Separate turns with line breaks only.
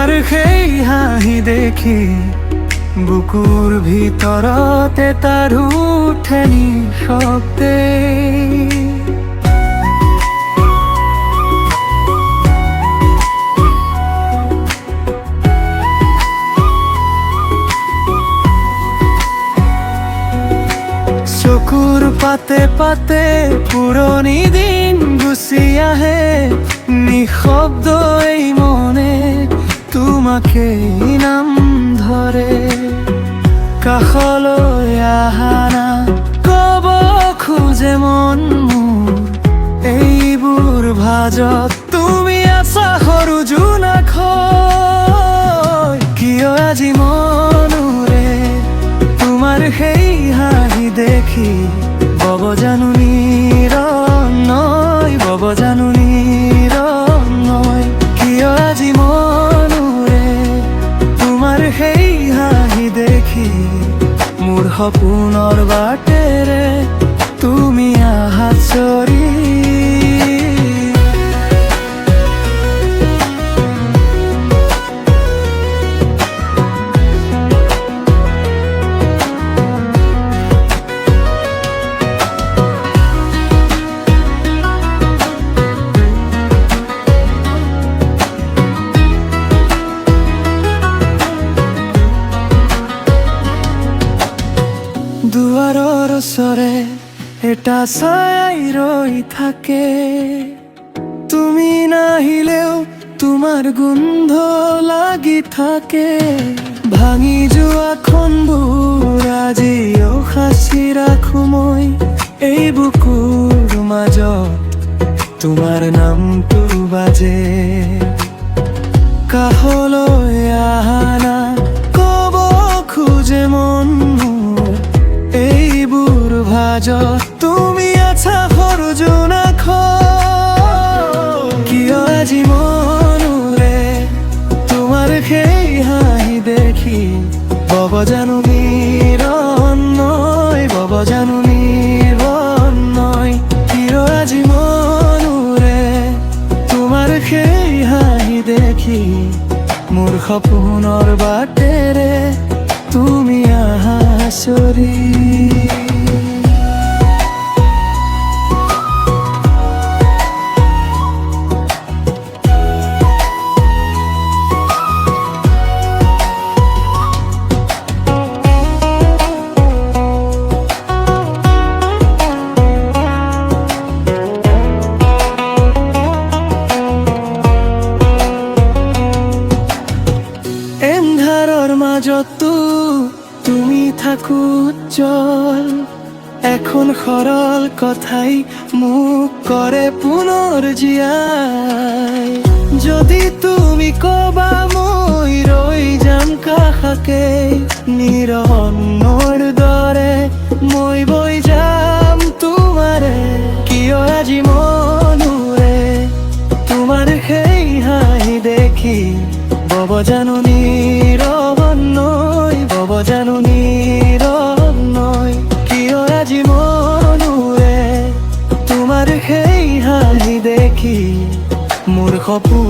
তোমাৰ সেই হাঁহি দেখি বুকুৰ ভিতৰতে তাৰ উঠে নিঃশব্দে। চকুৰ পাতে পাতে পুৰণি দিন গুচি আহে, নিঃশব্দ এই মনে তোমাকে নাম ধৰে। কাষলৈ আহা না, কব খোজে মন মোৰ, এইবোৰ ভাজত তুমি আছা সৰু জোনাকত। কিয় আজি মনৰে তোমাৰ সেই হাঁহি দেখি ববজানুনীৰ নয়, ববজানুনীৰ নয়। কিয় আজি মনৰে তোমাৰ সেই হাঁহি দেখি মোৰ সপোনৰ বাটেৰে তুমি আহা চৰি। দুৱাৰৰ ওচৰে এটা ছাই ৰৈ থাকে, তুমি নাহিলেও তোমাৰ গোন্ধ লাগি থাকে। ভাঙি যোৱা ক্ষণবোৰ আজিও সাঁচি ৰাখো মই, এই বুকুৰ মাজত তোমাৰ নামটো বাজে। কাষলৈ আহা না, কব খোজে মন মোৰ, এইবোৰ ভাজত তুমি আছা সৰু জোনাকত। কিয় আজি মনৰে তোমাৰ সেই হাঁহি দেখি ববজানুনীৰ নয়, ববজানুনীৰ নয়। কিয় আজি মনৰে তোমাৰ সেই হাঁহি দেখি মোৰ সপোনৰ বাটেৰে তুমি আহা চৰি। এন্ধাৰৰ মাজতো তুমি থাকো উজ্জ্বল, এখন সৰল কথাই মোক কৰে পুনৰ জীয়াই। যদি তুমি কবা মই ৰৈ যাম কাষকে, নিৰন্নৰ দৰে মই বৈ যাম তোমাৰে। কিয় আজি মনৰে তোমাৰ সেই হাঁহি দেখি ববজানুনীৰ নয়, ববজানুনীৰ নয়। কিয় আজি মনৰে তোমাৰ সেই হাঁহি দেখি মোৰ সপোন